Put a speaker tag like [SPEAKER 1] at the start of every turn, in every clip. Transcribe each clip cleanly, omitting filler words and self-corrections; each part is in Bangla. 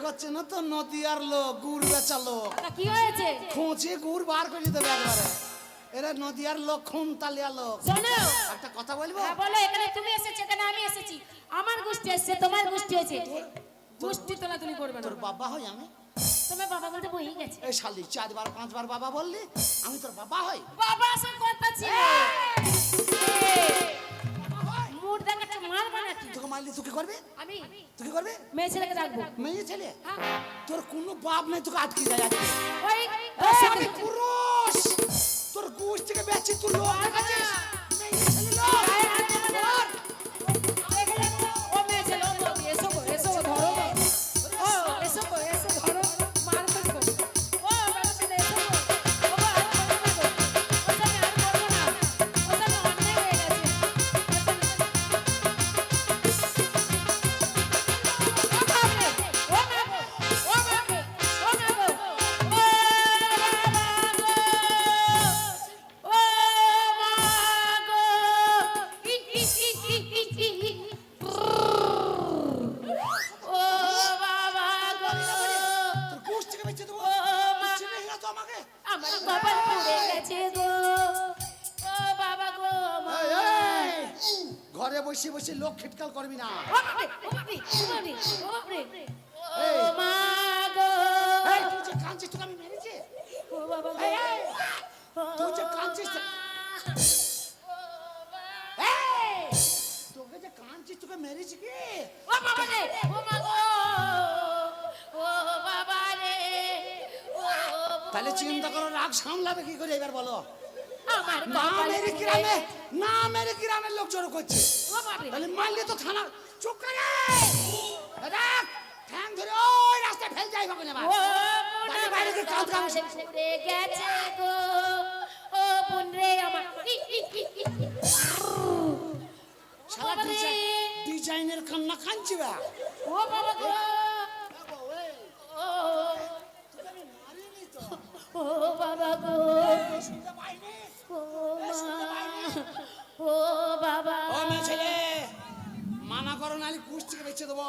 [SPEAKER 1] করছে না তো নদিয়ার লোক, গুড় বেচা লোক।
[SPEAKER 2] কি হয়েছে?
[SPEAKER 1] খোঁচে গুড় বার করে দিতে হবে একবারে। এরা নদিয়ার লোক, খুন তালিয়া লোক।
[SPEAKER 2] শোনো,
[SPEAKER 1] একটা কথা বলবো?
[SPEAKER 2] হ্যাঁ বলো। এখানে তুমি এসেছো, এখানে আমি এসেছি। আমার গোষ্ঠী এসেছে, তোমার গোষ্ঠী হয়েছে। গোষ্ঠী তোলাতুলি করবে না।
[SPEAKER 1] তোর বাবা হই আমি?
[SPEAKER 2] তোমার বাবা বলতে বই গেছে।
[SPEAKER 1] এই শালি 4 বার 5 বার বাবা বললি, আমি তোর বাবা হই?
[SPEAKER 2] বাবা আসার কথা ছিল। মুড দেখাচ্ছে, মারবা নাকি?
[SPEAKER 1] তোকে মারলি তুই কি করবি?
[SPEAKER 2] আমি
[SPEAKER 1] তুই কি করবি?
[SPEAKER 2] মেয়ে ছেলেকে ডাকবো।
[SPEAKER 1] মেয়ে ছেলে?
[SPEAKER 2] হ্যাঁ।
[SPEAKER 1] তোর কোনো বাপ নাই তোকে আটকে যায় আজকে।
[SPEAKER 2] ওই
[SPEAKER 1] আমি পুরুষ, তোর গোশ থেকে বেঁচে তুই লোক দেখাচ্ছিস। মেয়ে ছেলে লোক।
[SPEAKER 2] ও মেয়ে ছেলে, ও বৌদি, এসো গো, এসো গো, ধরো গো। ও এসো গো, এসো ধরো, মার ফেলবো। ও বাবা ছেলে, এসো গো। ও গো, আর করবো না গো। ওর সাথে আর করবো না। ওর সাথে অন্যায় হয়ে গেছে। ও বাবা, ও বাবা, ও বাবা, ও বাবা, ও
[SPEAKER 1] তোর গোশ থেকে বেঁচে দেবো। চিনিস না তো আমাকে?
[SPEAKER 2] আমার কপাল পুড়ে গেছে গো। ও বাবা গো,
[SPEAKER 1] এই, এই, ঘরে বসে বসে লোক খিটকাল করবি না।
[SPEAKER 2] ও বাপরে, ও বাপরে, ও বাপরে, ও বাপরে।
[SPEAKER 1] এই।
[SPEAKER 2] ও মা গো,
[SPEAKER 1] এই, তুই যে কাঁদছিস তোকে আমি মেরেছি?
[SPEAKER 2] ও বাবা গো,
[SPEAKER 1] এই, এই, তুই যে কাঁদছিস
[SPEAKER 2] ও
[SPEAKER 1] এই, তোকে যে কাঁদছিস তোকে মেরেছি কি?
[SPEAKER 2] বাবা রে, ও মা গো, ও বাবা রে, ও
[SPEAKER 1] তাহলে চিন্তা করো, রাগ সামলাবে কি করে এবার বলো?
[SPEAKER 2] আমার
[SPEAKER 1] না
[SPEAKER 2] কপাল
[SPEAKER 1] মেরে
[SPEAKER 2] পুড়ে
[SPEAKER 1] গ্রামে,
[SPEAKER 2] গেছে।
[SPEAKER 1] না মেরে গ্রামের লোক জড়ো করছে।
[SPEAKER 2] ও বাপরে,
[SPEAKER 1] তাহলে মারলে তো থানা। চুপ করে দেখ, ঠ্যাং ধরে ওই রাস্তায় ফেল যাই ভাবে না।
[SPEAKER 2] ও
[SPEAKER 1] বাইরে বাইরে গিয়ে কাঁদ কাঁদ।
[SPEAKER 2] পুড়ে গেছে গো। ও বোন রে আমার,
[SPEAKER 1] সারা ডিজাইনের কান্না কাঁদছি বা।
[SPEAKER 2] ও বাবা গো, ও ও বাবা গো, ও মা, ও বাবা।
[SPEAKER 1] ও মেয়ে ছেলে, মানা করো নাহলে কুশ থেকে বেঁচে দেবো।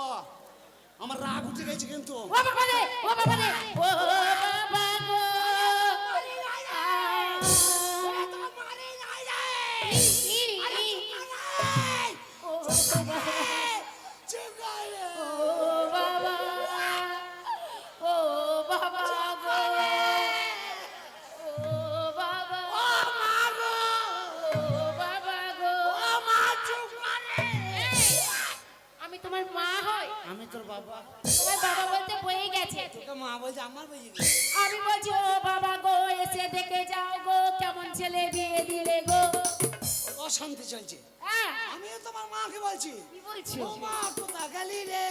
[SPEAKER 1] আমার রাগ উঠে গেছে কিন্তু।
[SPEAKER 2] ও বাবা রে, ও বাবা রে, ও বাবা গো। ও বাবা, ও বাবা, ও বাবা গো, ও বাবা, ও বাবা গো। আমি তোমার মা হই?
[SPEAKER 1] আমি তোর বাবা।
[SPEAKER 2] তোমার বাবা বলতে বয়ে গেছে।
[SPEAKER 1] তোকে মা বলছে, আমার বলছে কি?
[SPEAKER 2] আমি বলছি ও বাবা গো, এসে দেখে যাও গো, কেমন ছেলে বিয়ে দিলে গো।
[SPEAKER 1] অশান্তি চলছে।
[SPEAKER 2] হ্যাঁ,
[SPEAKER 1] আমিও তোমার মাকে বলছি,
[SPEAKER 2] কি বলছো?
[SPEAKER 1] ও মা কোথা গেলি রে?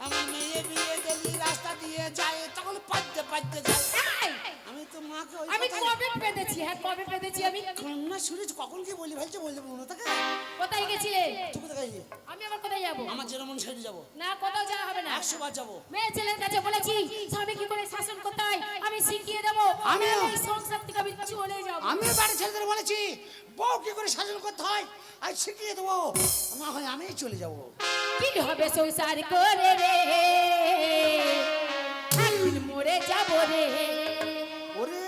[SPEAKER 1] আমার মেয়ে বিয়ে দিলি, রাস্তা দিয়ে যায়, তখন পাইতে পাইতে যায়।
[SPEAKER 2] এই,
[SPEAKER 1] আমি তো মাকে ওই
[SPEAKER 2] আমি
[SPEAKER 1] কথাই-
[SPEAKER 2] কবে পেতেছি? হ্যাঁ, কবে পেতেছি আমি?
[SPEAKER 1] কান্না শুনেছ, কখন কি বলি ফেলছে বলতে পারবো না তাকে।
[SPEAKER 2] কোথায় গেছিলে?
[SPEAKER 1] তুই কোথায় গেলি?
[SPEAKER 2] আমি আবার কোথায় যাবো?
[SPEAKER 1] আমার যেমন সাইডে যাবো,
[SPEAKER 2] না, কোথাও যাওয়া হবে না।
[SPEAKER 1] 100 বার যাবো।
[SPEAKER 2] মেয়ে ছেলের কাছে বলেছি স্বামী কি করে শাসন করতে হয় আমি শিখিয়ে দেবো।
[SPEAKER 1] আমিও।
[SPEAKER 2] এই সংসার থেকে আমি চলে যাবো।
[SPEAKER 1] আমি বাড়ি ছেলেদের বলেছি বউ কি করে শাসন করতে হয় আজ শিখিয়ে দেবো, না হয় আমি চলে যাবো।
[SPEAKER 2] কি হবে সংসার করে রে, একদিন মরে যাবো রে।
[SPEAKER 1] ওরে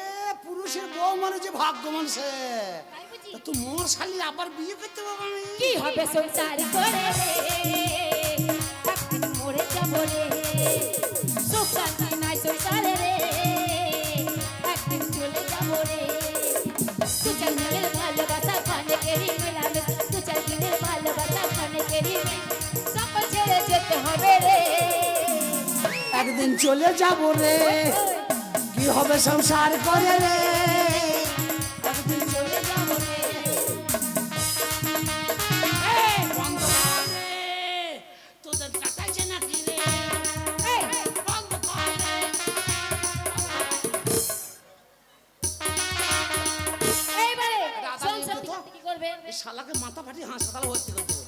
[SPEAKER 1] পুরুষের বউ মানে যে ভাগ্যবান সে।
[SPEAKER 2] তাই বুঝি?
[SPEAKER 1] তা তুই মোর শালি আবার বিয়ে করতে পারবো আমি?
[SPEAKER 2] কি হবে সংসার করে রে, একদিন মরে যাবো রে। সুখ শান্তি নাই সংসারে রে, একদিন চলে যাবো রে। দু চার দিনের ভালোবাসা খানে কেরি মেলাবে, দু চার দিনের ভালোবাসা খানে কেরি সকল ছেড়ে যেতে হবে রে।
[SPEAKER 1] একদিন চলে যাবো রে, কি হবে সংসার করে রে?
[SPEAKER 2] একদিন চলে যাবো রে।
[SPEAKER 1] এই, বন্ধ কর রে, তোদের কাটাইছে নাকি রে?
[SPEAKER 2] এই,
[SPEAKER 1] বন্ধ কর রে।
[SPEAKER 2] এইবারে
[SPEAKER 1] দাদা
[SPEAKER 2] সংসার
[SPEAKER 1] বলতো তো?
[SPEAKER 2] কি করবে?
[SPEAKER 1] এই শালাকে মাথা ফাটিয়ে হাসপাতালে ভর্তি করে দেবো।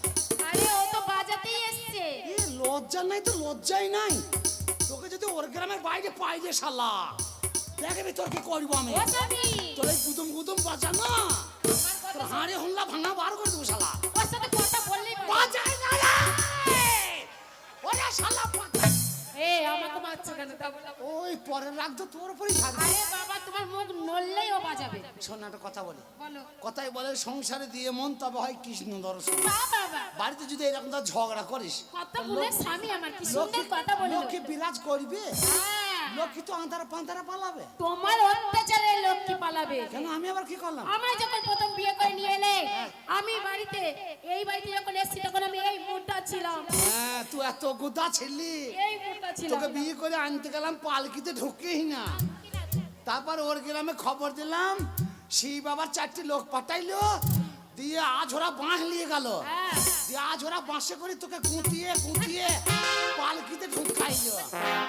[SPEAKER 2] আরে ও তো বাজাতেই এসছে।
[SPEAKER 1] এ লজ্জা নাই তো, লজ্জাই নাই। তোকে যদি ওর গ্রামের বাইরে পাই রে শালা, দেখবি তোর কি করবো আমি।
[SPEAKER 2] ও স্বামী,
[SPEAKER 1] তোর এই গুদম গুদম বাজা না, তোর হাঁড়ি হল্লা ভাঙা বার করে দেবো শালা।
[SPEAKER 2] ওর সাথে কথা বললেই পারে।
[SPEAKER 1] বাজায় না রে, ওরে শালা বাজায়।
[SPEAKER 2] এ আমাকে মারছে কেন তা বলো?
[SPEAKER 1] ওই পরের রাগ তো তোর উপরেই থাকবে।
[SPEAKER 2] আরে বাবা তোমার মুখ নড়লেই ও বাজাবে।
[SPEAKER 1] শোন একটা কথা বলি,
[SPEAKER 2] বলো।
[SPEAKER 1] কথাই বলে সংসারে দিয়ে মন তবে হয় কৃষ্ণ দর্শন।
[SPEAKER 2] বাবা
[SPEAKER 1] বাড়িতে যদি এরকম তো ঝগড়া করিস,
[SPEAKER 2] কত গুণের স্বামী আমার, কি সুন্দর কথা বললো।
[SPEAKER 1] লোকে বিরাজ করবে,
[SPEAKER 2] হ্যাঁ,
[SPEAKER 1] লোকে তো আন্ধারা পান্তারা পালাবে।
[SPEAKER 2] তোমার অত্যাচারে লোক কি পালাবে?
[SPEAKER 1] কেন আমি আবার কি করলাম?
[SPEAKER 2] আমরা যখন প্রথম বিয়ে করে নিয়ে এলে, আমি বাড়িতে এই বাড়িতে যখন এসেছি তখন আমি এই মুডটা ছিলাম,
[SPEAKER 1] হ্যাঁ তুই এত গুদা ছিলি,
[SPEAKER 2] এই মুডটা ছিলাম।
[SPEAKER 1] তোকে বিয়ে করে আনতে গেলাম পালকিতে ঢুকেই না। তারপর ওর গ্রামে খবর দিলাম, সেই বাবার 4টি লোক পাঠাইলো, দিয়ে আজ ওরা বাঁশ নিয়ে গেল,
[SPEAKER 2] হ্যাঁ,
[SPEAKER 1] দিয়ে আজ ওরা বাঁশে করে তোকে কুটিয়ে কুটিয়ে পালকিতে ঢুকাইলো।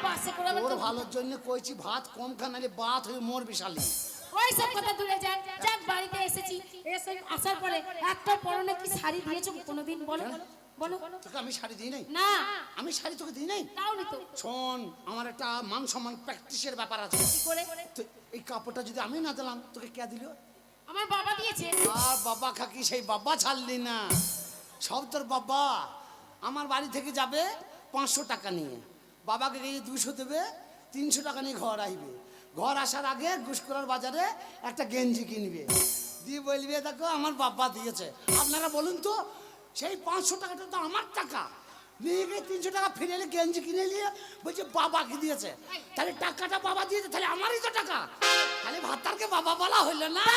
[SPEAKER 2] বাসে করে আবার
[SPEAKER 1] ওর
[SPEAKER 2] তো-
[SPEAKER 1] ভালোর জন্য কইছি ভাত কম খানালে বাত হয়ে মোর বিশালি।
[SPEAKER 2] ওই সব কথা দূরে যাক। যাক বাড়িতে এসেছি, এসে আসার পরে একটা পরনে কি শাড়ি দিয়েছো কোনোদিন? বলো বলো।
[SPEAKER 1] তোকে আমি শাড়ি দিই নাই,
[SPEAKER 2] না,
[SPEAKER 1] আমি শাড়ি তোকে দিই নাই।
[SPEAKER 2] তাওনি তো।
[SPEAKER 1] শোন, আমার একটা মান সম্মান প্র্যাকটিসের ব্যাপার আছে।
[SPEAKER 2] কি করে?
[SPEAKER 1] তো এই কাপড়টা যদি আমি না দিলাম তোকে কে দিল?
[SPEAKER 2] আমার বাবা দিয়েছে।
[SPEAKER 1] আর বাবা খাকি সেই বাবা ছাড়লি না, সব তোর বাবা। আমার বাড়ি থেকে যাবে 500 টাকা নিয়ে, বাবাকে গিয়ে 200 দেবে, 300 টাকা নিয়ে ঘর আসবে। ঘর আসার আগে গুসকরার বাজারে একটা গেঞ্জি কিনবে, দিয়ে বলবে দেখো আমার বাবা দিয়েছে। আপনারা বলুন তো, সেই 500 টাকাটা তো আমার টাকা, নিয়ে গিয়ে 300 টাকা ফিরে এলে গেঞ্জি কিনে নিয়ে বলছে বাবাকে দিয়েছে। তাহলে টাকাটা বাবা দিয়েছে, তাহলে আমারই তো টাকা, তাহলে ভাতারকে বাবা বলা হইলো না।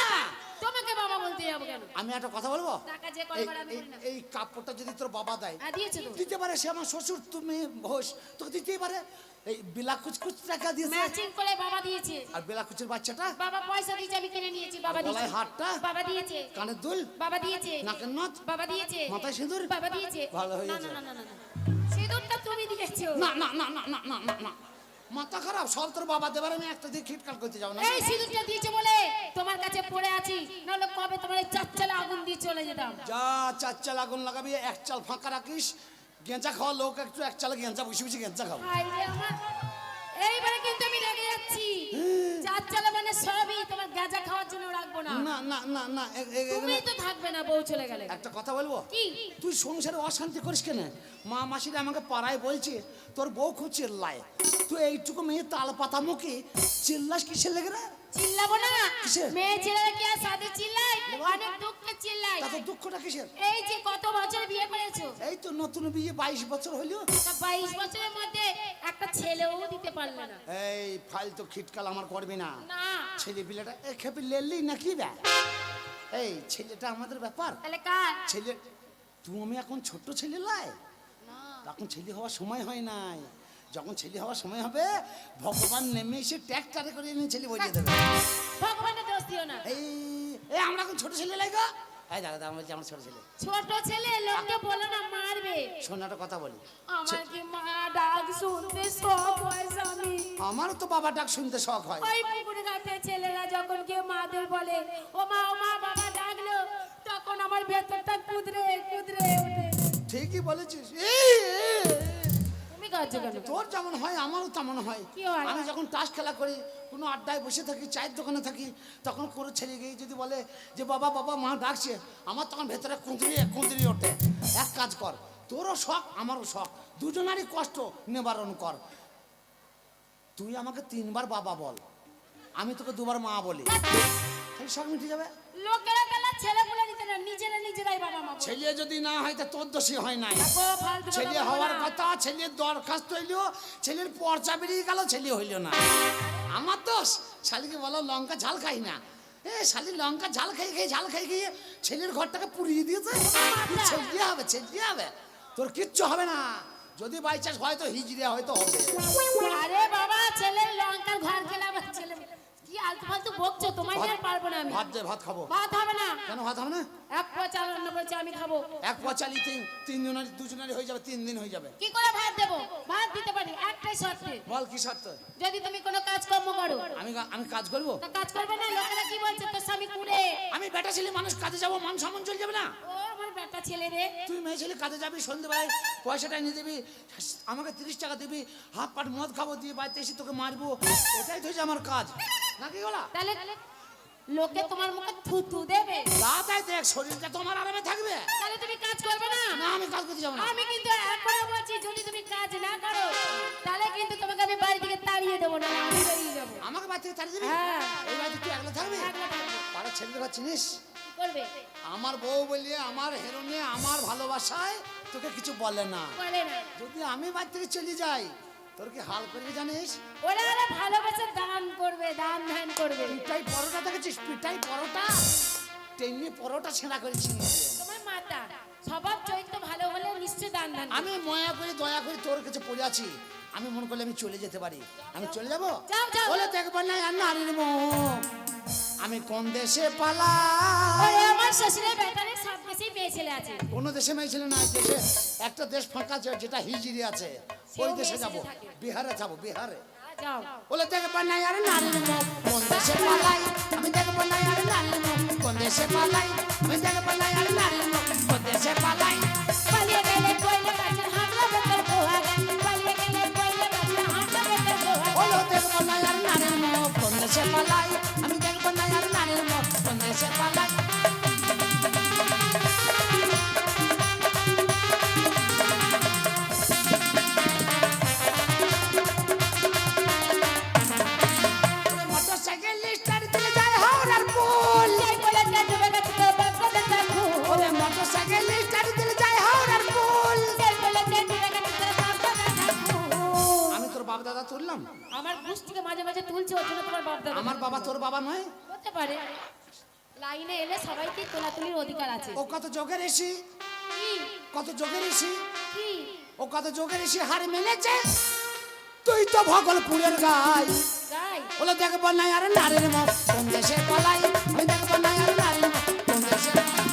[SPEAKER 2] তোমাকে বাবা বলতে যাবো কেন?
[SPEAKER 1] আমি একটা কথা বলবো,
[SPEAKER 2] টাকা যে কলবার আমি
[SPEAKER 1] এই-
[SPEAKER 2] করি না।
[SPEAKER 1] এই কাপড়টা যদি তোর বাবা দেয়,
[SPEAKER 2] হ্যাঁ, দিয়েছে তো।
[SPEAKER 1] দিতে পারে, সে আমার শ্বশুর, তুমি হোস, তোকে দিতেই পারে। এই বিলা কুচকুচ টাকা দিয়েছে,
[SPEAKER 2] ম্যাচিং করে বাবা দিয়েছে।
[SPEAKER 1] আর বেলা কুচের বাচ্চাটা,
[SPEAKER 2] বাবা পয়সা দিয়েছে, আমি কিনে নিয়েছি, বাবা দিয়েছে।
[SPEAKER 1] গলায় হারটা,
[SPEAKER 2] বাবা দিয়েছে।
[SPEAKER 1] কানের দুল,
[SPEAKER 2] বাবা দিয়েছে।
[SPEAKER 1] নাকের নথ,
[SPEAKER 2] বাবা দিয়েছে।
[SPEAKER 1] মাথায় সিঁদুর,
[SPEAKER 2] বাবা দিয়েছে।
[SPEAKER 1] ভালো
[SPEAKER 2] না
[SPEAKER 1] হয়েছে।
[SPEAKER 2] না না না না, সিঁদুরটা তুমি দিয়েছো।
[SPEAKER 1] না না না না না না না না, মাথা খারাপ, সব তোর বাবা দেবার, আমি একটা দিয়ে খিটকাল করতে যাও না।
[SPEAKER 2] এই সিঁদুরটা দিয়েছে বলে তোমার কাছে পড়ে আছি, নাহলে কবে তোমার এই চাচ্চালে আগুন দিয়ে চলে যেতাম।
[SPEAKER 1] যা 4 চাল আগুন লাগাবি, 1 চাল ফাঁকা রাখিস। গেঁজা খাওয়া লোক একটু 1 চালে গেঁজা বসে বসে গেঁজা খাও।
[SPEAKER 2] হাই রে আমার, এইবারে কিন্তু আমি রেগে যাচ্ছি। চাচ্চালে মানে সবই তোমার গাঁজা খাওয়ার জন্য রাখবো না।
[SPEAKER 1] না না না না,
[SPEAKER 2] তুমি তো থাকবে না, বউ চলে গেলে।
[SPEAKER 1] একটা কথা বলবো,
[SPEAKER 2] কি?
[SPEAKER 1] তুই সংসারে অশান্তি করিস কেন? মা মাসিরা আমাকে পাড়ায় বলছে তোর বউ খুব চিল্লায়, তুই এইটুকু মেয়ে তাল পাতা মুখে চিল্লাস কিসের লেগে রে?
[SPEAKER 2] চিল্লাবো না?
[SPEAKER 1] কিসের?
[SPEAKER 2] মেয়ে ছেলেরা কি আর সাথে চিল্লায়? অনেক দুঃখে চিল্লায়।
[SPEAKER 1] তা তোর দুঃখটা কিসের?
[SPEAKER 2] এই যে কত বছর বিয়ে করেছো,
[SPEAKER 1] এই তো নতুন বিয়ে 22 বছর হইলো,
[SPEAKER 2] তা 22 বছরের মধ্যে একটা ছেলেও দিতে পারলে না।
[SPEAKER 1] এই ফালতু খিটকাল আমার করবি না।
[SPEAKER 2] না,
[SPEAKER 1] ছেলে পিলেটা এ খেপি লেলি নাকি রে? এই ছেলেটা আমাদের ব্যাপার,
[SPEAKER 2] তাহলে কার?
[SPEAKER 1] ছেলে তুমি এখন ছোট ছেলে লাই, এখন ছেলে হওয়ার সময় হয় নাই। যখন ছেলে হওয়ার সময় হবে, ভগবান নেমে এসে ট্র্যাক্টরে করে এনে ছেলে বসিয়ে দেবে।
[SPEAKER 2] ভগবানের দোষ দিও না।
[SPEAKER 1] এই এই আমরা এখন ছোট ছেলে লাগা, এই দাদা আমরা আমার ছোট ছেলে।
[SPEAKER 2] ছোট ছেলে, লোককে বলো না মারবে।
[SPEAKER 1] শোনাটা কথা বলি,
[SPEAKER 2] আমার কি মা ডাক শুনতে সব হয় স্বামী।
[SPEAKER 1] আমারও তো বাবা ডাক শুনতে শখ হয়।
[SPEAKER 2] ওই পুকুরে ঘাটে ছেলেরা যখন কেউ মাদের বলে ও মা বাবা ডাকলো, তখন আমার ভেতরটা কুদরে কুদরে ওঠে।
[SPEAKER 1] ঠিকই বলেছিস।
[SPEAKER 2] তুমি কাজ কেন?
[SPEAKER 1] তোর যেমন হয় আমারও তেমন হয়।
[SPEAKER 2] কি হয়?
[SPEAKER 1] আমি যখন তাস খেলা করি, কোনো আড্ডায় বসে থাকি, চায়ের দোকানে থাকি, তখন কোনো ছেলে গিয়ে যদি বলে যে বাবা বাবা মা ডাকছে, আমার তখন ভেতরে কুঁদরিয়ে কুঁদরিয়ে ওঠে। এক কাজ কর, তোরও শখ আমারও শখ, দুজনারই কষ্ট নিবারণ কর। তুই আমাকে 3 বার বাবা বল, আমি তোকে 2 বার মা বলি, তাহলে শখ মিটে যাবে।
[SPEAKER 2] লোকেরা গেলে ছেলে বলে দিতে না, নিজেরাই বাবা মা বলে।
[SPEAKER 1] ছেলে যদি না হয় তা তোর দোষী হয় নাই।
[SPEAKER 2] দেখো, ফালতু কথা
[SPEAKER 1] ছেলে
[SPEAKER 2] বলবো
[SPEAKER 1] হওয়ার
[SPEAKER 2] না।
[SPEAKER 1] কথা, ছেলের দরখাস্ত হইলো, ছেলের পর্চা বেরিয়ে গেল, ছেলে হইল না। আমার দোষ? শালিকে বলো লঙ্কা ঝাল খাই না, এ শালি লঙ্কা ঝাল খাই খাই ঝাল খাই খাইয়ে ছেলের ঘরটাকে পুড়িয়ে দিয়েছে। ছেলে হবে, ছেলে হবে, তোর কিচ্ছু হবে না। যদি বাই চান্স হয়তো হিজড়ে হয়তো হবে।
[SPEAKER 2] আরে বাবা, ছেলের লঙ্কার ঘর খেলা ছেলে কি আলতু ফালতু বকছো, তোমায় আর পারবো না আমি।
[SPEAKER 1] ভাত দে, ভাত খাবো।
[SPEAKER 2] ভাত হবে না।
[SPEAKER 1] কেন ভাত হবে না?
[SPEAKER 2] এক পোয়া চাল রান্না করেছি, আমি খাবো।
[SPEAKER 1] 1 পোয়া চালি 3 জনারি 2 জনারি হয়ে যাবে, 3 দিন হয়ে যাবে।
[SPEAKER 2] কি করে ভাত দেবো? ভাত দিতে পারি একটাই শর্তে,
[SPEAKER 1] বল কি শর্ত?
[SPEAKER 2] যদি তুমি কোনো কাজ কর্ম করো।
[SPEAKER 1] আমি কাজ করবো?
[SPEAKER 2] তা কাজ করবে না? লোকেরা কি বলছে তোর স্বামী কুড়ে।
[SPEAKER 1] আমি বেটা ছেলে মানুষ, কাজে যাবো, মান সম্মান চলে যাবে না?
[SPEAKER 2] ও আমার বেটা ছেলে রে।
[SPEAKER 1] তুই মেয়ে ছেলে কাজে যাবি, সন্ধ্যেবেলায় পয়সাটা নিয়ে দিবি, আমাকে 30 টাকা দিবি, হাফ পাট মদ খাবো, দিয়ে বাড়িতে এসে তোকে মারবো, এটাই তো হচ্ছে আমার কাজ নাকি বলা?
[SPEAKER 2] তাহলে লোকে তোমার মুখে থুতু দেবে,
[SPEAKER 1] তাই দেখ শরীরটা তোমার আরামে থাকবে।
[SPEAKER 2] তাহলে তুমি কাজ করবে না।
[SPEAKER 1] না আমি কাজ করতে যাবো না।
[SPEAKER 2] আমি কিন্তু একবারে বলছি, যদি তুমি কাজ না করো তাহলে কিন্তু তোমাকে আমি বাড়ি থেকে তাড়িয়ে দেবো না, আমি বেরিয়ে যাবো।
[SPEAKER 1] আমাকে বাড়ি থেকে তাড়িয়ে দিবি?
[SPEAKER 2] হ্যাঁ।
[SPEAKER 1] এই বাড়িতে তুই একলা থাকবি?
[SPEAKER 2] একলা থাকবো।
[SPEAKER 1] পাড়ার ছেলেদের ঘর চিনিস?
[SPEAKER 2] কি করবে?
[SPEAKER 1] আমার বউ বলিয়ে আমার হেরোনে আমার ভালোবাসায় তোকে কিছু বলে না।
[SPEAKER 2] বলে না।
[SPEAKER 1] যদি আমি বাড়ি থেকে চলে যাই তোর কি হাল করবি জানিস?
[SPEAKER 2] ওরা ওরা ভালোবাসে দান করবে, দান ধ্যান করবে।
[SPEAKER 1] পিঠাই পরোটা দেখেছিস? পিঠাই পরোটা তেমনি পরোটা ছেঁড়া করেছি।
[SPEAKER 2] তোমার মাতা স্বভাব চরিত্র ভালো হলে নিশ্চয় দান ধ্যান করবে।
[SPEAKER 1] আমি ময়া করে দয়া করে তোর কাছে পড়ে আছি, আমি মনে করলে আমি চলে যেতে পারি। আমি চলে যাবো?
[SPEAKER 2] যাও, যাও।
[SPEAKER 1] বলে দেখবো না আর নারীর মুখ আমি কোন দেশে পালা।
[SPEAKER 2] ওরে আমার শ্বশুরের ব্যাটারে সব দেশেই মেয়ে ছেলে আছে।
[SPEAKER 1] কোন দেশে মেয়ে ছিল না, দেশে একটা দেশ ফাঁকা আছে যেটা হিজড়ি আছে, ওই দেশে যাব। বিহারে যাব, বিহারে।
[SPEAKER 2] যাও।
[SPEAKER 1] বলে দেখবো না আর নারীর মুখ কোন দেশে পালাই। আমি দেখবো না আর নারীর মুখ কোন দেশে পালাই। আমি দেখবো না আর নারীর মুখ কোন দেশে পালাই।
[SPEAKER 2] পালিয়ে গেলে কইলে কাছে হামলা বেকার গোয়া গান, পালিয়ে গেলে কইলে কাছে হামলা বেকার গোয়া গান।
[SPEAKER 1] বলো দেখবো না আর নারীর মুখ কোন দেশে পালাই। আমি দেখবো না আর নারীর মুখ কোন দেশে পালাই। মোটরসাইকেল স্টার্ট দিলে যায় হাওড়ার পুল।
[SPEAKER 2] যাই বলে যা ডুবে গেছে তো বাবা দাদা খুব।
[SPEAKER 1] ওরে মোটরসাইকেল স্টার্ট দিলে যায় হাওড়ার পুল।
[SPEAKER 2] যাই বলে যা ডুবে গেছে তো বাবা দাদা খুব।
[SPEAKER 1] আমি তোর বাপ দাদা তুললাম?
[SPEAKER 2] আমার বুঝ থেকে মাঝে মাঝে তুলছে, ওর জন্য তোমার বাপ দাদা।
[SPEAKER 1] আমার বাবা তোর বাবা নয়?
[SPEAKER 2] হতে পারে, লাইনে এলে সবাইকে তোলাতুলির অধিকার আছে।
[SPEAKER 1] ও কত যোগের এসি,
[SPEAKER 2] কি
[SPEAKER 1] কত যোগের এসি,
[SPEAKER 2] কি
[SPEAKER 1] ও কত যোগের এসি হার মেলেছে। তুই তো ভগলপুরের গাই।
[SPEAKER 2] গাই
[SPEAKER 1] বলে দেখবো না আর নারীর মুখ কোন দেশে পালাই। আমি দেখবো না আর নারীর মুখ কোন দেশে পালাই।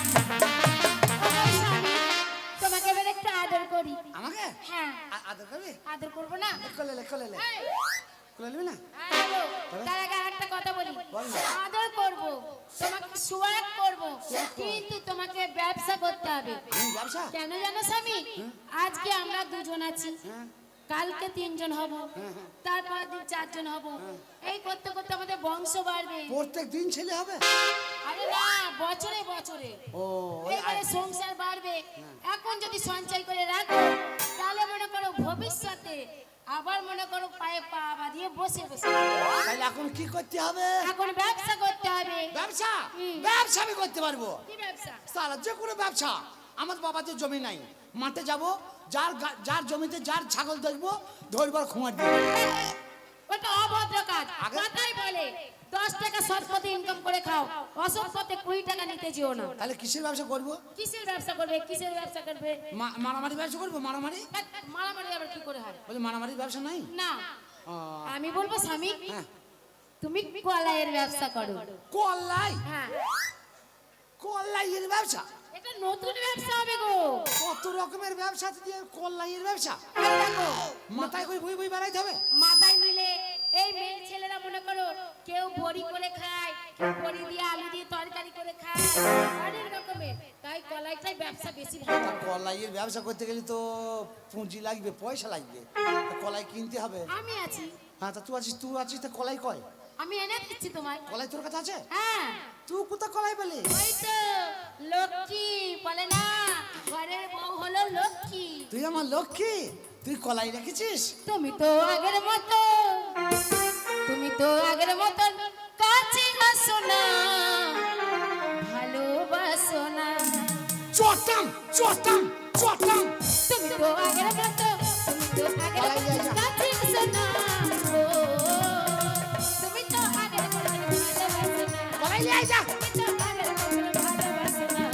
[SPEAKER 2] আমার স্বামী, তোমাকে এবার একটু আদর করি।
[SPEAKER 1] আমাকে
[SPEAKER 2] হ্যাঁ,
[SPEAKER 1] আদর করবি?
[SPEAKER 2] আদর করবো না?
[SPEAKER 1] কোলে লে, কোলে লে,
[SPEAKER 2] এই,
[SPEAKER 1] কোলে নিবি না?
[SPEAKER 2] আদর। তার আগে আরেকটা কথা বলি,
[SPEAKER 1] বল না।
[SPEAKER 2] আদর করবো, তোমাকে সোয়াগ করবো, কিন্তু তোমাকে ব্যবসা করতে হবে।
[SPEAKER 1] আমি ব্যবসা?
[SPEAKER 2] কেন জানো স্বামী? আজকে আমরা দুজন আছি, কালকে তিনজন হব, তারপর দিন চারজন হব। এই করতে করতে আমাদের বংশ বাড়বে।
[SPEAKER 1] প্রত্যেক দিন ছেলে হবে?
[SPEAKER 2] আরে না, বছরে বছরে
[SPEAKER 1] ও ওই
[SPEAKER 2] এইবারে সংসার বাড়বে। এখন যদি সঞ্চয় করে রাখো তাহলে মনে করো ভবিষ্যতে আবার মনে করো পায়ে পা বাঁধিয়ে বসে বসে।
[SPEAKER 1] তাহলে এখন কি করতে হবে?
[SPEAKER 2] এখন ব্যবসা করতে হবে।
[SPEAKER 1] ব্যবসা?
[SPEAKER 2] হুম।
[SPEAKER 1] ব্যবসা আমি করতে পারবো।
[SPEAKER 2] কি ব্যবসা?
[SPEAKER 1] সারা যে কোনো ব্যবসা। আমার বাবাদের জমি নাই, মাঠে যাব, যার জমিতে যার ছাগল দেখবো ধরবার খোঁয়ার দিব।
[SPEAKER 2] ওটা অভদ্র কাজ।
[SPEAKER 1] আগে-
[SPEAKER 2] কথাই বলে 10 টাকা সৎ পথে ইনকাম করে খাও, অসৎ পথে 20 টাকা নিতে যেও না।
[SPEAKER 1] তাহলে কিসের ব্যবসা করবো?
[SPEAKER 2] কিসের ব্যবসা করবে? কিসের ব্যবসা করবে?
[SPEAKER 1] মারামারি ব্যবসা করবো? মারামারি?
[SPEAKER 2] মারামারি আবার কি করে হয়?
[SPEAKER 1] বলে মারামারি ব্যবসা নাই?
[SPEAKER 2] না,
[SPEAKER 1] ও,
[SPEAKER 2] আমি বলবো স্বামী
[SPEAKER 1] হ্যাঁ।
[SPEAKER 2] তুমি কলাইয়ের ব্যবসা করো।
[SPEAKER 1] কলাই?
[SPEAKER 2] হ্যাঁ,
[SPEAKER 1] কলাইয়ের ব্যবসা?
[SPEAKER 2] এটা নতুন ব্যবসা হবে গো।
[SPEAKER 1] কত রকমের ব্যবসা দিয়ে কলাইয়ের ব্যবসা?
[SPEAKER 2] এই দেখো,
[SPEAKER 1] মাথায় করে বই বই বেড়াইতে হবে?
[SPEAKER 2] মাথায় নিলে এই মেয়ে ছেলেরা মনে করো কেউ বড়ি করে খায়, কেউ বড়ি দিয়ে আলু দিয়ে তরকারি করে খায়, অনেক রকমের। তাই কলাইটাই ব্যবসা বেশি ভালো।
[SPEAKER 1] তা কলাইয়ের ব্যবসা করতে গেলে তো পুঁজি লাগবে, পয়সা লাগবে। তা কলাই কিনতে হবে।
[SPEAKER 2] আমি আছি,
[SPEAKER 1] হ্যাঁ, তা তুই আছিস তা কলাই কয়?
[SPEAKER 2] আমি এনে দিচ্ছি তোমায়।
[SPEAKER 1] কলাই তোর কাছে আছে?
[SPEAKER 2] হ্যাঁ,
[SPEAKER 1] তুই কোথা কলাই পেলি?
[SPEAKER 2] ওই তো লক্ষ্মী বলে না, ঘরের বউ হলো লক্ষ্মী।
[SPEAKER 1] তুই আমার লক্ষ্মী, তুই কলাই রেখেছিস?
[SPEAKER 2] তুমি তো আগের মতো, তুমি তো আগের মতো কাছে আসো না, ভালোবাসো না।
[SPEAKER 1] চটাম চটাম চটাম।
[SPEAKER 2] তুমি তো আগের মতো, তুমি তো আগের মতো কাছে আসো না, ও, তুমি তো আগের মতো ভালোবাসো না,
[SPEAKER 1] কলাই নিয়ে আয় যা।
[SPEAKER 2] তুমি তো আগের মতো ভালোবাসো না।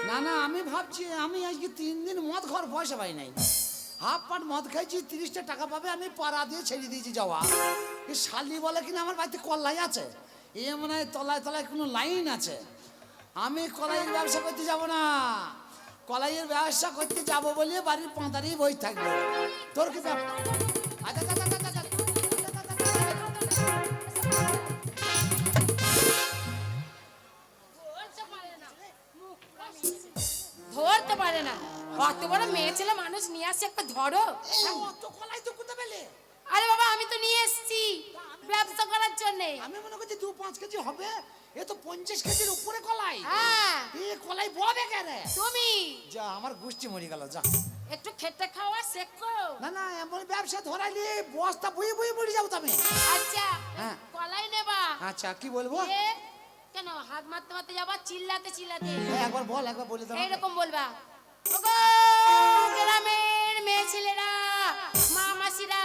[SPEAKER 1] না না, আমি ভাবছি আমি আজকে 3 দিন মদ খাওয়ার পয়সা পাই নাই। হাফ পাট মদ খাইছি, 30টা টাকা পাবে, আমি পাড়া দিয়ে ছেড়ে দিয়েছি যাওয়া। এই শালি বলে কিনা আমার বাড়িতে কলাই আছে, এ মনে হয় তলায় তলায় কোনো লাইন আছে। আমি কলাইয়ের ব্যবসা করতে যাব না, কলাইয়ের ব্যবসা করতে যাব বলে বাড়ির পাঁদারেই বই থাকবে। তোর কি ব্যাপার? আচ্ছা, আচ্ছা, আচ্ছা, আচ্ছা, আচ্ছা।
[SPEAKER 2] ধরতে পারে না, অত বড় মেয়ে ছেলে মানুষ নিয়ে আসছে, একটা ধরো।
[SPEAKER 1] অত কলাই তো কোথা পেলে?
[SPEAKER 2] আরে বাবা আমি তো নিয়ে এসেছি ব্যবসা করার জন্য।
[SPEAKER 1] আমি মনে করছি 2-5 কেজি হবে, এ তো 50 কেজির উপরে কলাই।
[SPEAKER 2] হ্যাঁ
[SPEAKER 1] এ কলাই ববে কেন?
[SPEAKER 2] তুমি
[SPEAKER 1] যা আমার গোষ্ঠী মরে গেল যা।
[SPEAKER 2] একটু খেতে খাওয়া শেখো।
[SPEAKER 1] না না এমন ব্যবসা ধরাইলি বস্তা বই বই মরে যাবো তুমি।
[SPEAKER 2] আচ্ছা
[SPEAKER 1] হ্যাঁ।
[SPEAKER 2] কলাই নেবা?
[SPEAKER 1] আচ্ছা কি বলবো?
[SPEAKER 2] এ, কেন হাত মারতে মারতে যাবা চিল্লাতে চিল্লাতে?
[SPEAKER 1] একবার বল, একবার বলে দাও।
[SPEAKER 2] এইরকম বলবা, ওগো গ্রামের মেয়ে ছেলেরা মা মাসিরা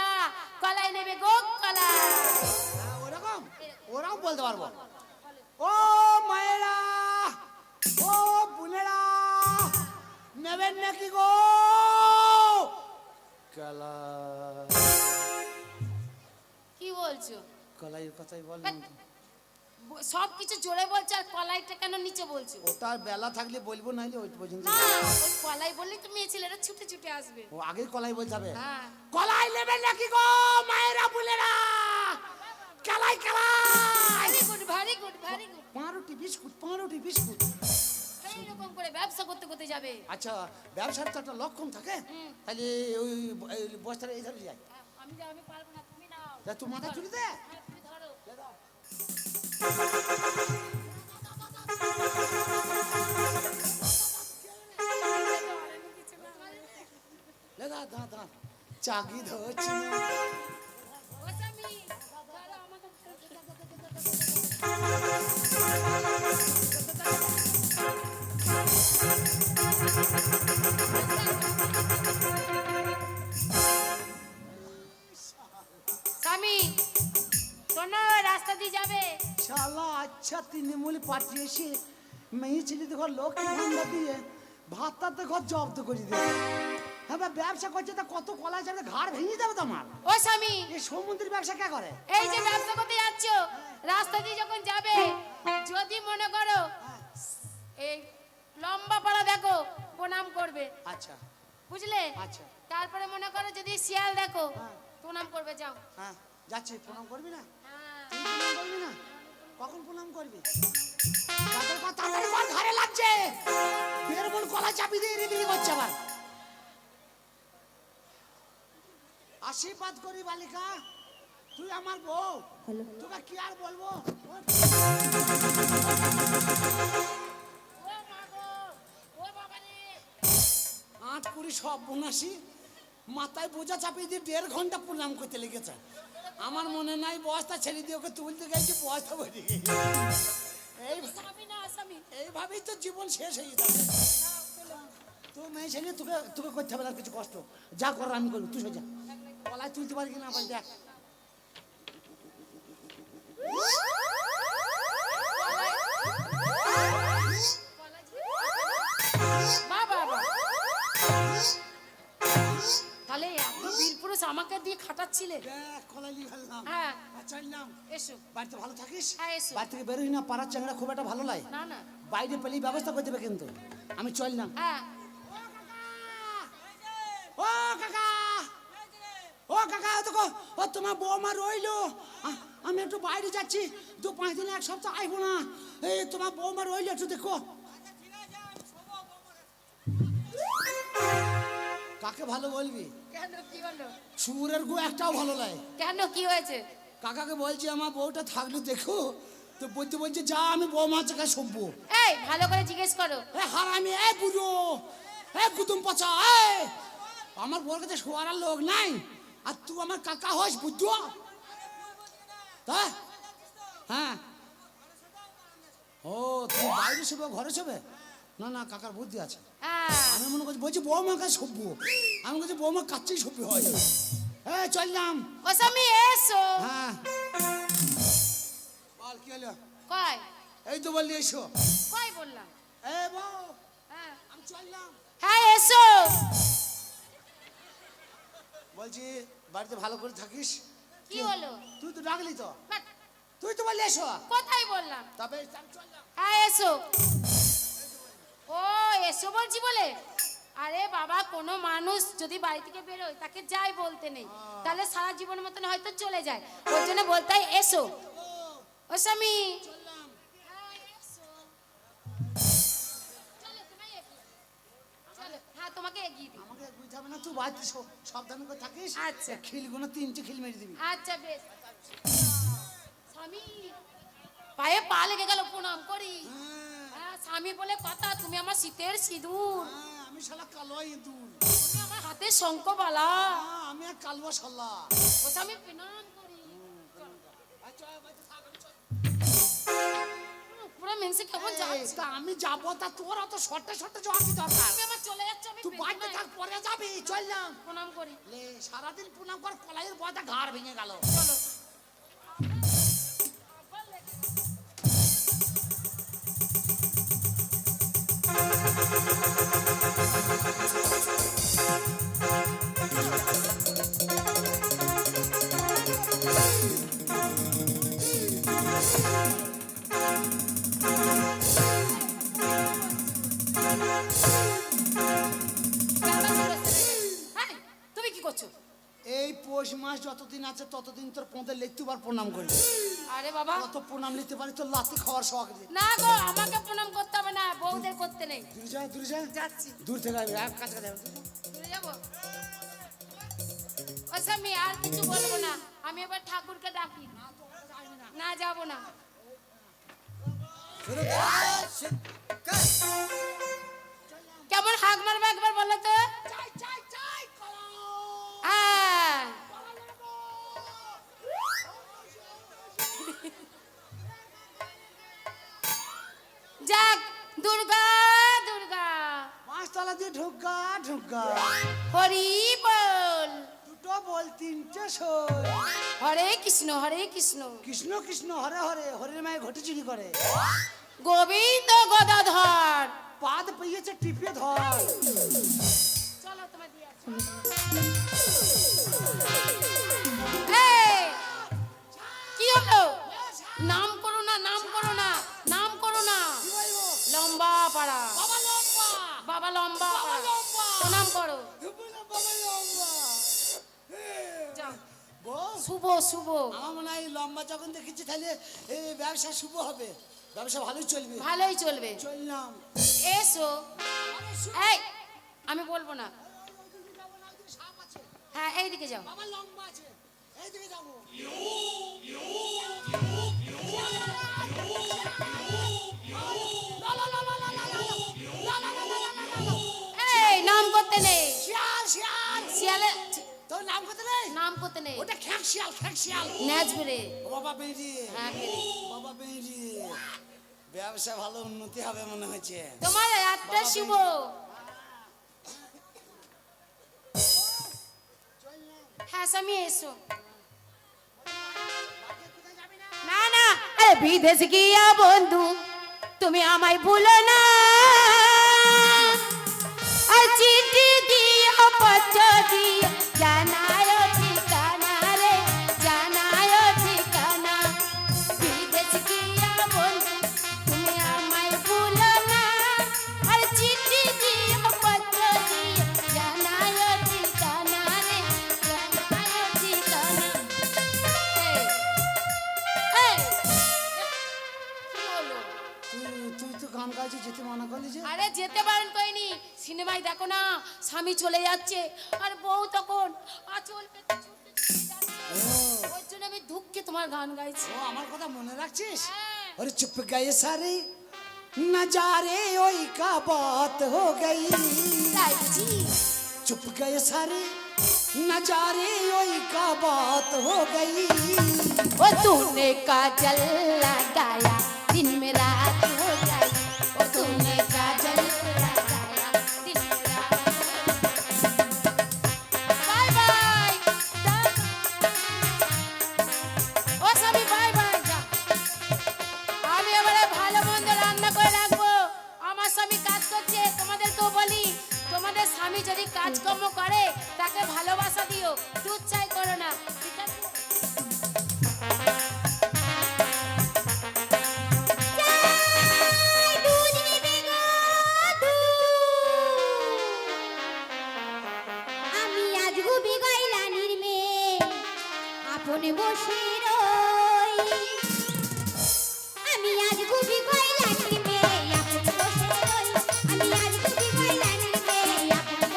[SPEAKER 2] কলাই নেবে গো কলাই।
[SPEAKER 1] ওরকম ওরাও বলতে পারবো। ও মায়েরা, ও বোনেরা, নেবেন নাকি গো কলাই?
[SPEAKER 2] কি বলছো?
[SPEAKER 1] কলাইয়ের কথাই বল।
[SPEAKER 2] সব কিছু জোরে বলছো আর কলাইটা কেন নিচে বলছো?
[SPEAKER 1] ওটার বেলা থাকলে বলবো, নাইলে ওই পর্যন্ত।
[SPEAKER 2] না ওই কলাই বললেই তো মেয়ে ছেলেরা ছুটে ছুটে আসবে।
[SPEAKER 1] ও আগে কলাই বলতে হবে।
[SPEAKER 2] হ্যাঁ।
[SPEAKER 1] কলাই নেবেন নাকি গো মায়েরা বোনেরা? কলাই কলাই।
[SPEAKER 2] Very good very good very good.
[SPEAKER 1] পাউরুটি বিস্কুট, পাউরুটি বিস্কুট।
[SPEAKER 2] এইরকম করে ব্যবসা করতে করতে যাবে।
[SPEAKER 1] আচ্ছা ব্যবসার তো একটা লক্ষণ থাকে, তাহলে ওই ওই বস্তাটা এই ধরে যায়।
[SPEAKER 2] আমি পারবো না, তুমি নাও।
[SPEAKER 1] তা তুই মাথা তুলে দে।
[SPEAKER 2] হ্যাঁ, তুমি ধরো।
[SPEAKER 1] লে দা দা দা চাকি ধরছি না।
[SPEAKER 2] ও স্বামী, ধরো আমাকে। স্বামী শোনো রাস্তা দিয়ে যাবে।
[SPEAKER 1] শালা আচ্ছা তৃণমূল পার্টি এসে মেয়ে ছেলে দেখো লক্ষ্মী ভান্ডার দিয়ে ভাতটা দেখো জব্দ করে দিয়ে। হ্যাঁ বা ব্যবসা করছে তা কত কলা যাবে, ঘাড় ভেঙে যাবে তোমার।
[SPEAKER 2] ও স্বামী
[SPEAKER 1] এই সমুদ্রের ব্যবসা কে করে?
[SPEAKER 2] এই যে ব্যবসা করতে যাচ্ছ রাস্তা দিয়ে যখন যাবে যদি মনে করো এই লম্বা পাড়া দেখো প্রণাম করবে,
[SPEAKER 1] আচ্ছা
[SPEAKER 2] বুঝলে?
[SPEAKER 1] আচ্ছা।
[SPEAKER 2] তারপরে মনে করো যদি শিয়াল দেখো
[SPEAKER 1] হ্যাঁ।
[SPEAKER 2] প্রণাম করবে, যাও।
[SPEAKER 1] হ্যাঁ যাচ্ছি। প্রণাম করবি না?
[SPEAKER 2] হ্যাঁ।
[SPEAKER 1] তুই প্রণাম করবি না? কখন প্রণাম করবি? তাদের কথা তাড়াতাড়ি কর, ঘরে লাগছে। বের মন কলা চাপি দিয়ে রিবিলি করছে আবার। আশীর্বাদ করি বালিকা, তুই আমার বউ, তোকে কি আর বলবো।
[SPEAKER 2] ও মা গো, ও বাবা রে।
[SPEAKER 1] 8 সব বোনাসি মাথায় বোঝা চাপিয়ে দিয়ে 1.5 ঘন্টা প্রণাম করতে লেগেছে। আমার মনে নাই বস্তা ছেড়ে দিয়ে ওকে তুলতে গেছি, বস্তা ভরে গেছে।
[SPEAKER 2] স্বামী না স্বামী।
[SPEAKER 1] এইভাবেই তো জীবন শেষ হয়ে যাবে। তো মেয়ে ছেলে তোকে তোকে করতে হবে না কিছু কষ্ট, যা করার আমি করবো, তুই সোজা কলায় তুলতে পারি কিনা ভাই দেখ।
[SPEAKER 2] বাবা তাহলে এত বীর পুরুষ আমাকে দিয়ে খাটাচ্ছিলে।
[SPEAKER 1] দেখ কলাই নিয়ে ফেললাম।
[SPEAKER 2] হ্যাঁ
[SPEAKER 1] চললাম।
[SPEAKER 2] এসো।
[SPEAKER 1] বাড়িতে ভালো থাকিস?
[SPEAKER 2] হ্যাঁ এসো।
[SPEAKER 1] বাড়ি থেকে বেরোই না, পাড়ার চ্যাংড়া খুব একটা ভালো লাগে।
[SPEAKER 2] না না।
[SPEAKER 1] বাইরে পেলেই ব্যবস্থা করে দেবে কিন্তু। আমি চললাম।
[SPEAKER 2] হ্যাঁ
[SPEAKER 1] ও কাকা, ও কাকা দেখো, ও তোমার বৌমা রইলো। আমি একটু বাইরে যাচ্ছি, 2-5 দিন 1 সপ্তাহ আইবো না। এই তোমার বৌমা রইলো, একটু দেখো। কাকে ভালো বলবি?
[SPEAKER 2] কেন কি হলো?
[SPEAKER 1] সুরের গু একটাও ভালো লাগে।
[SPEAKER 2] কেন কি হয়েছে?
[SPEAKER 1] কাকাকে বলছি আমার বউটা থাকলে দেখো, তো বলতে বলছে যা আমি বৌমা চাকা সভ্য।
[SPEAKER 2] এই ভালো করে জিজ্ঞেস করো।
[SPEAKER 1] এ হারামি, এ বুড়ো, এ কুতুম পচা, এ আমার বউর কাছে শোয়ার আর লোক নাই, আর তুই আমার কাকা হস বুঝছো? হ্যাঁ হ্যাঁ। ও তুই বাইরে শোবে ঘরে শোবে? না না কাকার বুদ্ধি আছে।
[SPEAKER 2] হ্যাঁ
[SPEAKER 1] আমি মনে করছি বলছি বৌমা কাছে সভ্য, আমি বলছি বৌমা কাছেই সভ্য হয়। হ্যাঁ চললাম।
[SPEAKER 2] ও স্বামী এসো।
[SPEAKER 1] হ্যাঁ বল কি হলো?
[SPEAKER 2] কই
[SPEAKER 1] এই তো বললি এসো।
[SPEAKER 2] কই বললাম?
[SPEAKER 1] এ বউ
[SPEAKER 2] হ্যাঁ
[SPEAKER 1] আমি চললাম।
[SPEAKER 2] হ্যাঁ এসো।
[SPEAKER 1] বলছি বাড়িতে ভালো করে থাকিস?
[SPEAKER 2] কি হলো?
[SPEAKER 1] তুই তো ডাকলি তো,
[SPEAKER 2] বাট,
[SPEAKER 1] তুই তো বললি এসো।
[SPEAKER 2] কোথায় বললাম?
[SPEAKER 1] তবে আমি চললাম।
[SPEAKER 2] হ্যাঁ এসো। ও এসো বলছি বলে? আরে বাবা কোনো মানুষ যদি বাড়ি থেকে বেরোয় তাকে যাই বলতে নেই, তাহলে সারা জীবনের মতন হয়তো চলে যায়, ওই জন্য বলতে হয় এসো। ও স্বামী হ্যাঁ, এসো। চলো, তোমরা এসো। চলো, হাত তোমাকে এগিয়ে দিই।
[SPEAKER 1] আমাকে বুঝতে হবে না, তুই বাড়িতে সাবধান করে থাকিস।
[SPEAKER 2] আচ্ছা।
[SPEAKER 1] খিলগুলো 3টে খিল মেরে দিবি।
[SPEAKER 2] আচ্ছা বেশ। স্বামী পায়ে পা লেগে গেল, প্রণাম করি। হ্যাঁ, স্বামী বলে কথা, তুমি আমার শীতের সিঁদুর,
[SPEAKER 1] আমি শালা কালো ইঁদুর।
[SPEAKER 2] তুমি আমার হাতে শঙ্খবালা।
[SPEAKER 1] আমি এক কালুয়া শালা।
[SPEAKER 2] ও স্বামী প্রণাম করি। পুরো মেনসে কেমন যাচ্ছে।
[SPEAKER 1] তা আমি যাবো, তা তোর অত শর্টে শর্টে যাওয়া কি দরকার?
[SPEAKER 2] তুমি আমার চলে যাচ্ছ, আমি
[SPEAKER 1] তুই বাড়িতে থাক, পরে যাবি। চললাম।
[SPEAKER 2] প্রণাম করি।
[SPEAKER 1] লে সারাদিন প্রণাম কর, কলাইয়ের বয়টা ঘাড় ভেঙে গেল।
[SPEAKER 2] চলো। এই, তুমি কি করছো?
[SPEAKER 1] এই পৌষ মাস যতদিন আছে ততদিন তোর পৌঁতে লিখতেবার প্রণাম করি।
[SPEAKER 2] আরে বাবা,
[SPEAKER 1] কত প্রণাম নিতে পারি, তোর লাতি খাওয়ার শখ নেই।
[SPEAKER 2] না গো, আমাকে প্রণাম করতে হবে না, বউদের করতে নেই।
[SPEAKER 1] দূরে যা, দূরে যা।
[SPEAKER 2] যাচ্ছি।
[SPEAKER 1] দূর থেকে আসবি, এক কাছে যাবি।
[SPEAKER 2] চলে যাবো। ও স্বামী, আর কিছু বলবো না, আমি এবার ঠাকুরকে ডাকি। না, যাবো না। কেমন হাঁক মারবে একবার বলো তো? হ্যাঁ। যাক, দুর্গা দুর্গা,
[SPEAKER 1] পাঁচতলা দিয়ে ঢুকা ঢুকা।
[SPEAKER 2] হরি বল।
[SPEAKER 1] দুটো বল, 3টে সই।
[SPEAKER 2] হরে কৃষ্ণ হরে কৃষ্ণ,
[SPEAKER 1] কৃষ্ণ কৃষ্ণ হরে হরে, হরির মায়ের ঘটি চুরি করে।
[SPEAKER 2] গোবিন্দ গদাধর।
[SPEAKER 1] পাদ পেয়েছে টিপে ধর।
[SPEAKER 2] চলো তোমার দিয়ে আসি। এই, কি হলো? নাম করো না, নাম করো না, নাম করো না।
[SPEAKER 1] কি বলবো?
[SPEAKER 2] লম্বা পাড়া,
[SPEAKER 1] বাবা লম্বা।
[SPEAKER 2] বাবা লম্বা
[SPEAKER 1] বাবা
[SPEAKER 2] পাড়া।
[SPEAKER 1] লম্বা।
[SPEAKER 2] প্রণাম করো।
[SPEAKER 1] বাবা লম্বা।
[SPEAKER 2] যাও।
[SPEAKER 1] বল।
[SPEAKER 2] শুভ শুভ।
[SPEAKER 1] আমার মনে হয় এই লম্বা যখন দেখেছি তাহলে এই ব্যবসা শুভ হবে, ব্যবসা ভালোই চলবে।
[SPEAKER 2] ভালোই চলবে।
[SPEAKER 1] চললাম।
[SPEAKER 2] এসো। এই, আমি বলবো না। হ্যাঁ, এইদিকে যাও।
[SPEAKER 1] বাবা লম্বা আছে, এইদিকে যাবো।
[SPEAKER 2] এই, নাম করতে নেই।
[SPEAKER 1] শিয়াল শিয়াল।
[SPEAKER 2] শিয়ালে
[SPEAKER 1] তোর নাম কত রে?
[SPEAKER 2] নাম করতে নেই।
[SPEAKER 1] ওটা খ্যাক শিয়াল, খ্যাক শিয়াল।
[SPEAKER 2] নাচবে রে।
[SPEAKER 1] ও বাবা বেরিয়ে।
[SPEAKER 2] হ্যাঁ, বেরে।
[SPEAKER 1] বাবা বেরিয়ে। ব্যবসা ভালো উন্নতি হবে মনে হচ্ছে।
[SPEAKER 2] তোমার রাতটা শুভ। হ্যাঁ স্বামী, এসো। না না, আরে বিদেশ গিয়া বন্ধু তুমি আমায় ভুলো না, আর চিঠি দিও পত্র দিও, জানায় ঠিকানা রে, জানায় ঠিকানা। বিদেশ গিয়া বন্ধু তুমি আমায় ভুলো না, আর চিঠি দিও পত্র দিও, জানায় ঠিকানা রে, জানায় ঠিকানা। এই, কি হলো?
[SPEAKER 1] তুই তো গান গাইছিস, যেতে মানা করলি যে।
[SPEAKER 2] আরে যেতে বারণ করিনি, সিনেমায় দেখো না, স্বামী চলে যাচ্ছে আর বউ তখন আঁচল পেতে ছুটে চলে যাচ্ছে। ওই জন্য আমি দুঃখে তোমার গান গাইছি।
[SPEAKER 1] ও আমার কথা মনে রাখছিস?
[SPEAKER 2] হ্যাঁ।
[SPEAKER 1] अरे चुप गए सारे नजारे, ओई का बात हो गई।
[SPEAKER 2] তাই বুঝি?
[SPEAKER 1] चुप गए सारे नजारे, ओई का बात हो गई।
[SPEAKER 2] वो तूने काजल लगाया दिन में रात हो गई, वो तूने काजल लगाया दिन में रात हो गई। Bye bye. ও স্বামী, বাই বাই। যা, আমি এবারে ভালো মন্দ রান্না করে রাখবো। আমার স্বামী কাজ করছে, তোমাদেরকেও বলি, তোমাদের স্বামী যদি কাজকর্ম করে তাকে ভালোবাসা দিও, দুধ চাই করো না, ঠিক আছে?
[SPEAKER 3] আমি আজ গুবি গয়লানির মেয়ে, আপনে বসে রই। আমি আজ গুবি গয়লানির মেয়ে, আপনে বসে রই। আমি আজ গুবি গয়লানির মেয়ে, আপনে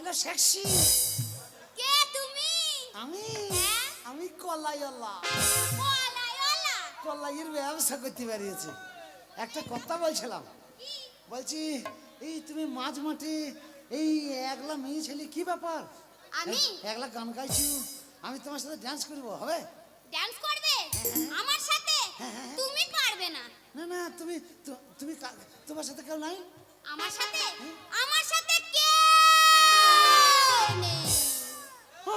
[SPEAKER 1] হলো সেক্সি।
[SPEAKER 3] কে তুমি?
[SPEAKER 1] আমি
[SPEAKER 3] হ্যাঁ?
[SPEAKER 1] আমি কলাইওয়ালা,
[SPEAKER 3] কলাইওয়ালা?
[SPEAKER 1] কলাইয়ের ব্যবসা করতে পারিয়েছি। একটা কথা বলছিলাম,
[SPEAKER 3] কি?
[SPEAKER 1] বলছি এই তুমি মাঝ মাঠে এই একলা মেয়ে ছেলে কি ব্যাপার?
[SPEAKER 3] আমি?
[SPEAKER 1] একলা গান গাইছি, আমি তোমার সাথে ডান্স করবো, হবে?
[SPEAKER 3] ডান্স করবে আমার সাথে? তুমি পারবে না।
[SPEAKER 1] না না, তুমি তুমি তোমার সাথে কেউ নাই?
[SPEAKER 3] আমার সাথে? আমার সাথে কেউ নেই।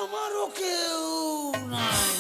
[SPEAKER 1] আমারও কেউ নাই।